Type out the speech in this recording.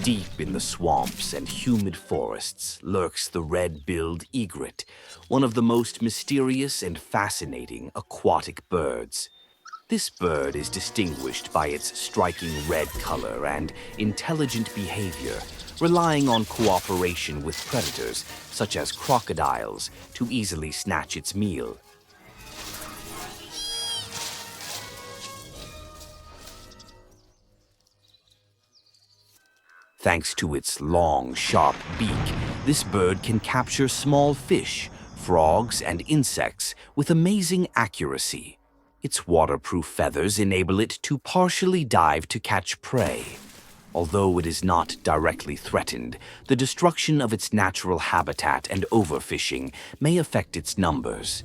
Deep in the swamps and humid forests lurks the red-billed egret, one of the most mysterious and fascinating aquatic birds. This bird is distinguished by its striking red color and intelligent behavior, relying on cooperation with predators, such as crocodiles, to easily snatch its meal. Thanks to its long, sharp beak, this bird can capture small fish, frogs, and insects with amazing accuracy. Its waterproof feathers enable it to partially dive to catch prey. Although it is not directly threatened, the destruction of its natural habitat and overfishing may affect its numbers.